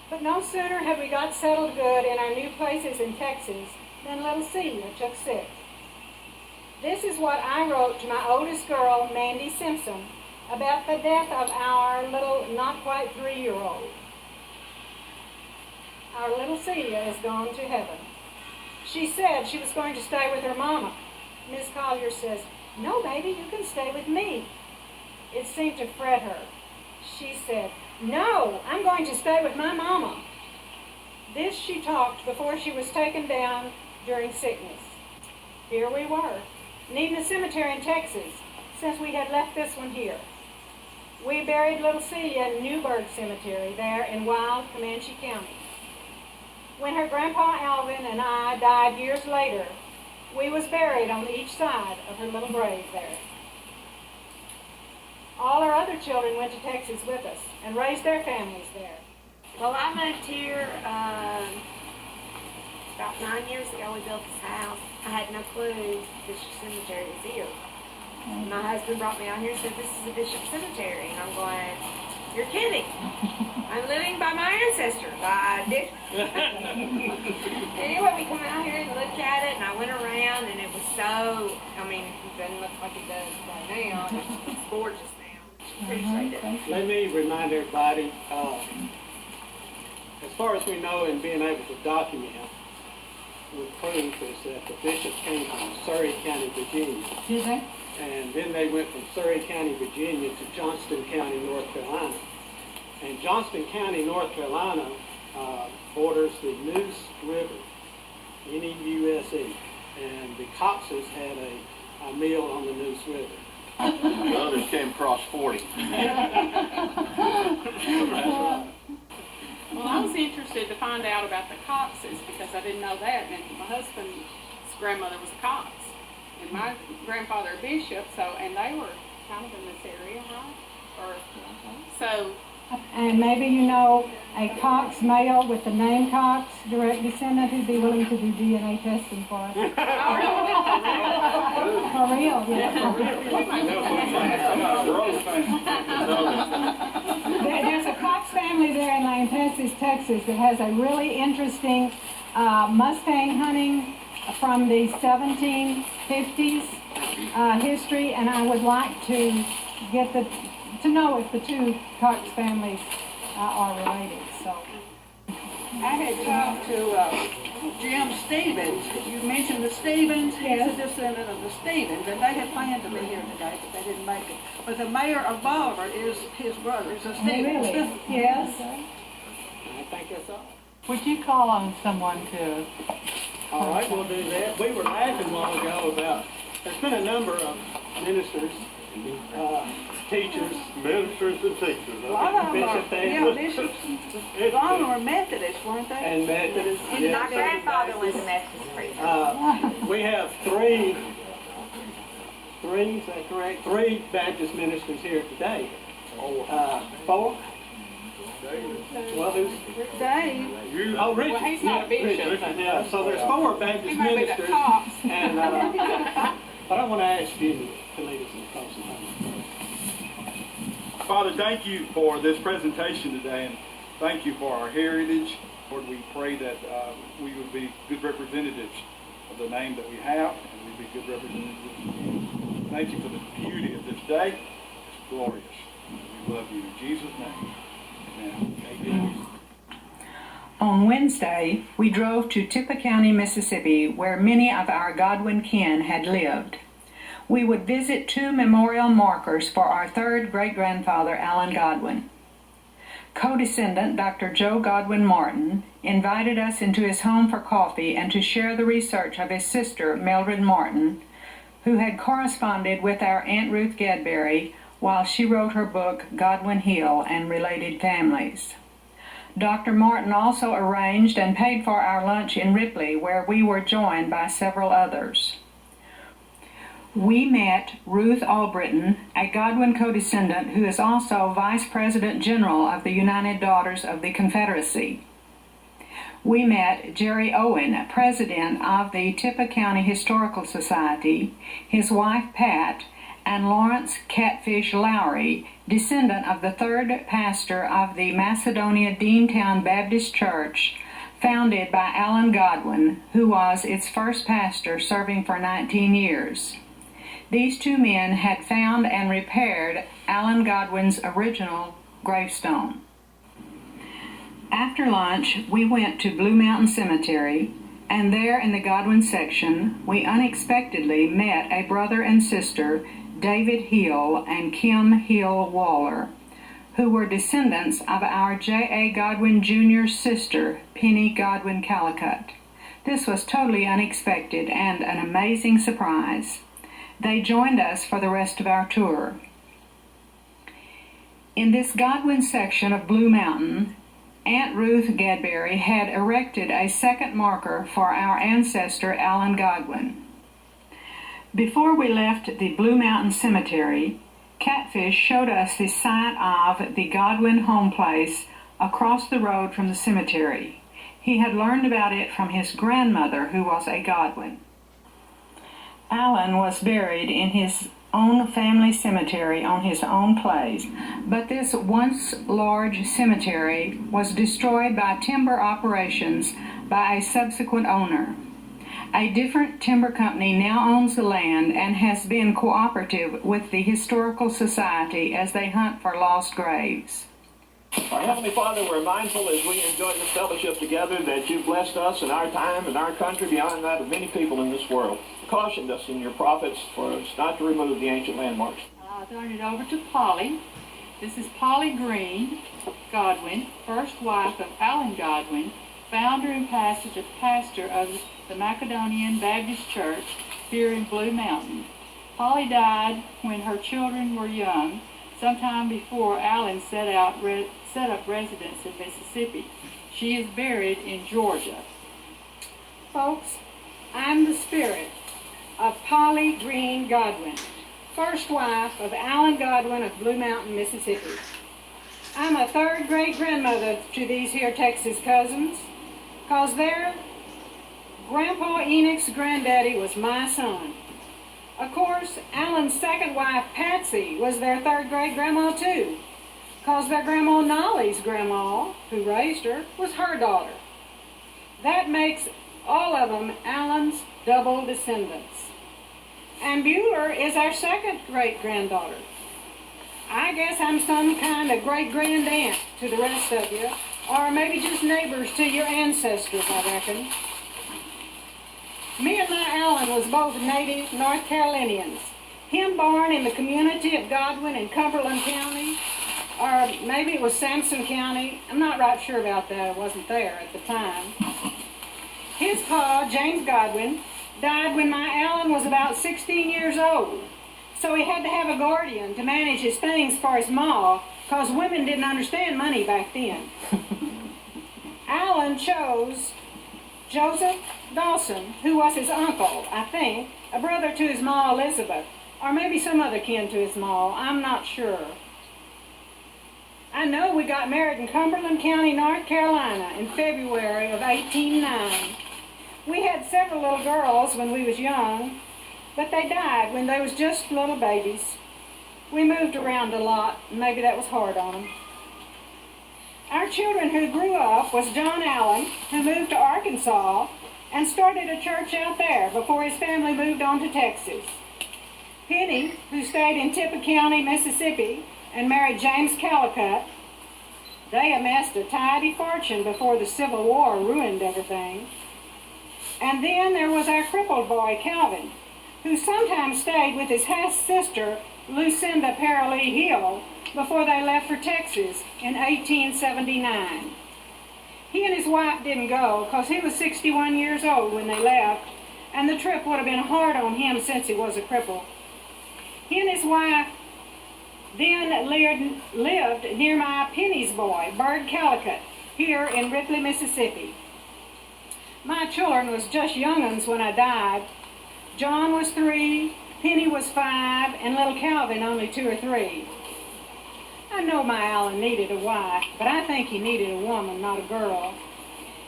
But no sooner had we got settled good in our new places in Texas than little Celia took sick. This is what I wrote to my oldest girl, Mandy Simpson, about the death of our little, not quite 3-year-old. Our little Celia is gone to heaven. She said she was going to stay with her mama. Miss Collier says, "No, baby, you can stay with me." It seemed to fret her. She said, "No, I'm going to stay with my mama." This she talked before she was taken down during sickness. Here we were, needing a cemetery in Texas, since we had left this one here. We buried little Celia in Newburgh Cemetery there in wild Comanche County. When her grandpa Alvin and I died years later, we was buried on each side of her little grave there. All our other children went to Texas with us and raised their families there. Well, I moved here about 9 years ago we built this house. I had no clue Bishop Cemetery was here. My husband brought me out here and said, this is a Bishop Cemetery. And I'm going, you're kidding. I'm living by my ancestor. Anyway, we come out here and looked at it, and I went around, and it was so, it doesn't look like it does right now. It's gorgeous now. Appreciate it. Let me remind everybody, as far as we know and being able to document with proof is that the bishops came from Surry County, Virginia. Did they? And then they went from Surry County, Virginia to Johnston County, North Carolina. And Johnston County, North Carolina borders the Neuse River, N-E-U-S-E. And the Coxes had a mill on the Neuse River. The others came across 40. Well, I was interested to find out about the Coxes because I didn't know that. And my husband's grandmother was a Cox. And my grandfather a bishop, and they were kind of in this area, right? So. And maybe you know a Cox male with the name Cox, direct descendant, who'd be willing to do DNA testing for us. For real, yeah. There's a Cox family there in Lancaster, Texas, that has a really interesting Mustang hunting from the 1750s history, and I would like to get to know if the two Cox families are related. So, I had talked to Jim Stevens. You mentioned the Stevens. He's a descendant of the Stevens, and they had planned to be here today, but they didn't make it. But the mayor of Bolivar is his brother, the Stevens. Really? Yes. I think that's all. Would you call on someone to? All right, we'll do that. We were laughing a while ago about, there's been a number of ministers, teachers. Ministers and teachers. A lot of them Bishop are, bishops. A lot of them are Methodists, weren't they? And Methodists. My yes. grandfather was a Methodist priest. We have three, is that correct? 3 Baptist ministers here today. 4? Well, who's Dave. Oh, Richard. Well, he's not a bishop. Richard, yeah, so there's 4 Baptist He might be the ministers. Cox. And, but I want to ask you to lead us in the closing prayer. Father, thank you for this presentation today, and thank you for our heritage. Lord, we pray that we would be good representatives of the name that we have, and we'd be good representatives of you. Thank you for the beauty of this day. It's glorious. We love you in Jesus' name. Amen. On Wednesday, we drove to Tippah County, Mississippi, where many of our Godwin kin had lived. We would visit 2 memorial markers for our 3rd great-grandfather, Alan Godwin. Co-descendant Dr. Joe Godwin Martin invited us into his home for coffee and to share the research of his sister, Mildred Martin, who had corresponded with our Aunt Ruth Gadberry while she wrote her book, Godwin Hill and Related Families. Dr. Martin also arranged and paid for our lunch in Ripley, where we were joined by several others. We met Ruth Albritton, a Godwin co-descendant who is also Vice President General of the United Daughters of the Confederacy. We met Jerry Owen, President of the Tippah County Historical Society, his wife Pat, and Lawrence Catfish Lowry, descendant of the 3rd pastor of the Macedonia Deantown Baptist Church, founded by Alan Godwin, who was its first pastor, serving for 19 years. These 2 men had found and repaired Alan Godwin's original gravestone. After lunch, we went to Blue Mountain Cemetery, and there in the Godwin section, we unexpectedly met a brother and sister, David Hill and Kim Hill Waller, who were descendants of our J.A. Godwin Jr.'s sister, Penny Godwin Calicut. This was totally unexpected and an amazing surprise. They joined us for the rest of our tour. In this Godwin section of Blue Mountain, Aunt Ruth Gadberry had erected a second marker for our ancestor Alan Godwin. Before we left the Blue Mountain Cemetery, Catfish showed us the site of the Godwin home place across the road from the cemetery. He had learned about it from his grandmother, who was a Godwin. Allen was buried in his own family cemetery on his own place, but this once large cemetery was destroyed by timber operations by a subsequent owner. A different timber company now owns the land and has been cooperative with the Historical Society as they hunt for lost graves. Our Heavenly Father, we're mindful as we enjoy this fellowship together that you've blessed us in our time and our country beyond that of many people in this world. Cautioned us in your prophets for us not to remove the ancient landmarks. I'll turn it over to Polly. This is Polly Green Godwin, first wife of Allen Godwin, founder and pastor of the Macedonian Baptist Church here in Blue Mountain. Polly died when her children were young, sometime before Allen set up residence in Mississippi. She is buried in Georgia. Folks, I'm the spirit of Polly Green Godwin, first wife of Allen Godwin of Blue Mountain, Mississippi. I'm a third great-grandmother to these here Texas cousins, 'cause their Grandpa Enoch's granddaddy was my son. Of course, Allen's second wife, Patsy, was their third great-grandma too, 'cause their Grandma Nolly's grandma, who raised her, was her daughter. That makes all of them Allen's double descendants. And Bueller is our second great-granddaughter. I guess I'm some kind of great-grand-aunt to the rest of you, or maybe just neighbors to your ancestors, I reckon. Me and my Allen was both native North Carolinians. Him born in the community of Godwin in Cumberland County, or maybe it was Sampson County. I'm not right sure about that. I wasn't there at the time. His pa, James Godwin, died when my Allen was about 16 years old. So he had to have a guardian to manage his things for his ma, because women didn't understand money back then. Allen chose Joseph Dawson, who was his uncle, I think, a brother to his ma Elizabeth, or maybe some other kin to his ma. I'm not sure. I know we got married in Cumberland County, North Carolina in February of 1809. We had several little girls when we was young, but they died when they was just little babies. We moved around a lot, and maybe that was hard on them. Our children who grew up was John Allen, who moved to Arkansas and started a church out there before his family moved on to Texas. Penny, who stayed in Tippah County, Mississippi, and married James Callicut. They amassed a tidy fortune before the Civil War ruined everything. And then there was our crippled boy, Calvin, who sometimes stayed with his half-sister, Lucinda Paralee Hill, before they left for Texas in 1879. He and his wife didn't go because he was 61 years old when they left, and the trip would have been hard on him since he was a cripple. He and his wife then lived near my Penny's boy, Bird Callicut, here in Ripley, Mississippi. My children was just young'uns when I died. John was 3, Penny was 5, and little Calvin only 2 or 3. I know my Allen needed a wife, but I think he needed a woman, not a girl.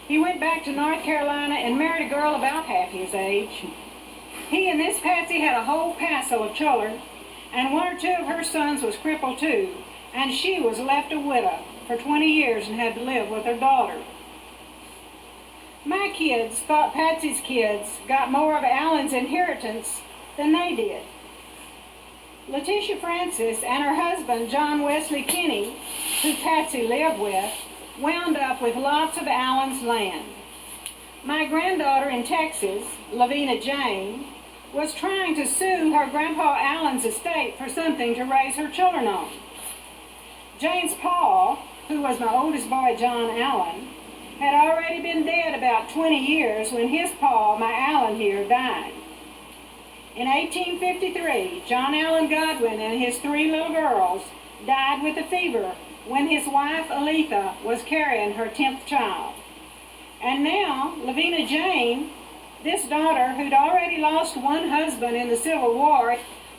He went back to North Carolina and married a girl about half his age. He and this Patsy had a whole passel of children, and 1 or 2 of her sons was crippled too, and she was left a widow for 20 years and had to live with her daughter. My kids thought Patsy's kids got more of Allen's inheritance than they did. Letitia Francis and her husband, John Wesley Kinney, who Patsy lived with, wound up with lots of Allen's land. My granddaughter in Texas, Lavina Jane, was trying to sue her Grandpa Allen's estate for something to raise her children on. Jane's pa, who was my oldest boy, John Allen, had already been dead about 20 years when his pa, my Allen here, died. In 1853, John Allen Godwin and his 3 little girls died with a fever when his wife, Aletha, was carrying her 10th child. And now, Lavina Jane, this daughter who'd already lost 1 husband in the Civil War,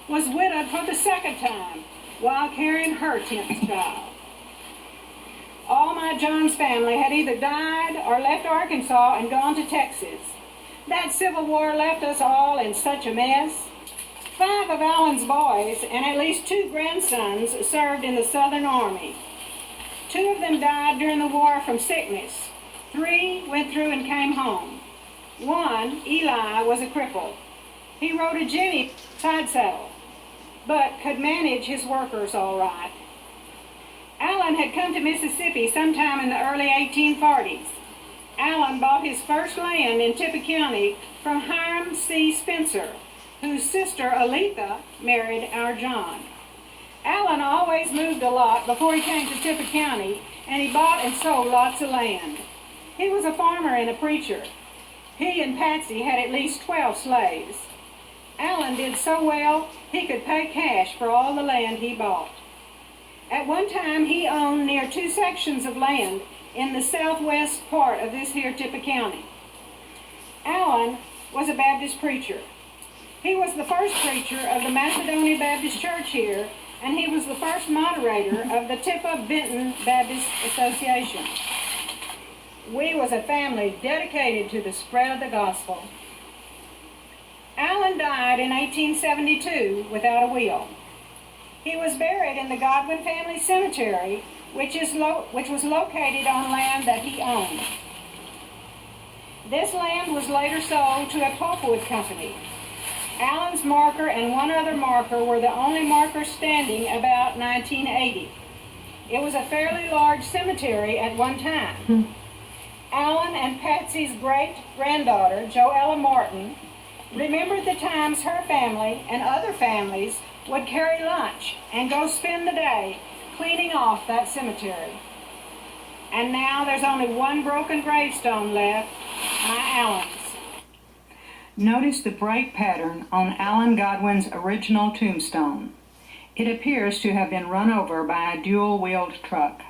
was widowed for the 2nd time while carrying her 10th child. All my John's family had either died or left Arkansas and gone to Texas. That Civil War left us all in such a mess. 5 of Allen's boys and at least 2 grandsons served in the Southern Army. 2 of them died during the war from sickness. 3 went through and came home. 1, Eli, was a cripple. He rode a Jenny side saddle, but could manage his workers all right. Allen had come to Mississippi sometime in the early 1840s. Allen bought his first land in Tippah County from Hiram C. Spencer, whose sister Aletha married our John. Allen always moved a lot before he came to Tippah County, and he bought and sold lots of land. He was a farmer and a preacher. He and Patsy had at least 12 slaves. Allen did so well, he could pay cash for all the land he bought. At one time, he owned near 2 sections of land in the southwest part of this here Tippah County. Allen was a Baptist preacher. He was the first preacher of the Macedonia Baptist Church here, and he was the first moderator of the Tippah Benton Baptist Association. We was a family dedicated to the spread of the gospel. Allen died in 1872 without a will. He was buried in the Godwin Family Cemetery, which was located on land that he owned. This land was later sold to a pulpwood company. Allen's marker and one other marker were the only markers standing about 1980. It was a fairly large cemetery at one time. Allen and Patsy's great-granddaughter, Joella Martin, remembered the times her family and other families would carry lunch and go spend the day cleaning off that cemetery. And now there's only one broken gravestone left, my Allen's. Notice the break pattern on Allen Godwin's original tombstone. It appears to have been run over by a dual-wheeled truck.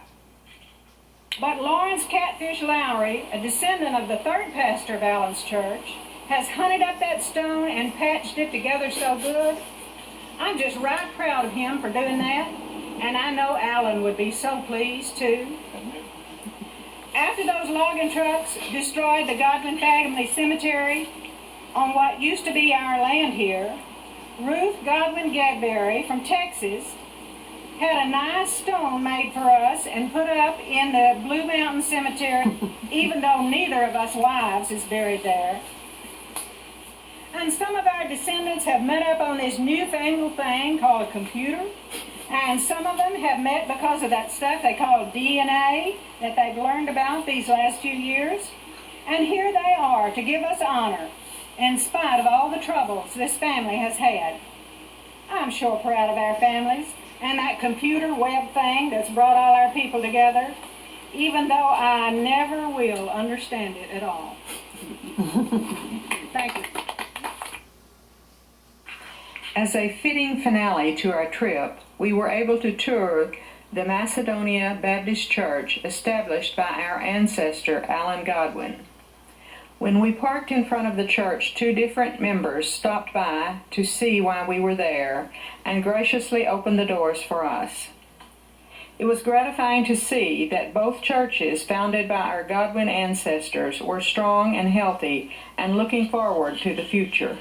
But Lawrence Catfish Lowry, a descendant of the 3rd pastor of Allen's church, has hunted up that stone and patched it together so good. I'm just right proud of him for doing that, and I know Allen would be so pleased too. After those logging trucks destroyed the Godwin Family Cemetery on what used to be our land here, Ruth Godwin Gadberry from Texas had a nice stone made for us and put up in the Blue Mountain Cemetery, even though neither of us wives is buried there. And some of our descendants have met up on this newfangled thing called a computer, and some of them have met because of that stuff they call DNA that they've learned about these last few years. And here they are to give us honor in spite of all the troubles this family has had. I'm sure proud of our families and that computer web thing that's brought all our people together, even though I never will understand it at all. Thank you. As a fitting finale to our trip, we were able to tour the Macedonia Baptist Church established by our ancestor, Allen Godwin. When we parked in front of the church, 2 different members stopped by to see why we were there and graciously opened the doors for us. It was gratifying to see that both churches founded by our Godwin ancestors were strong and healthy and looking forward to the future.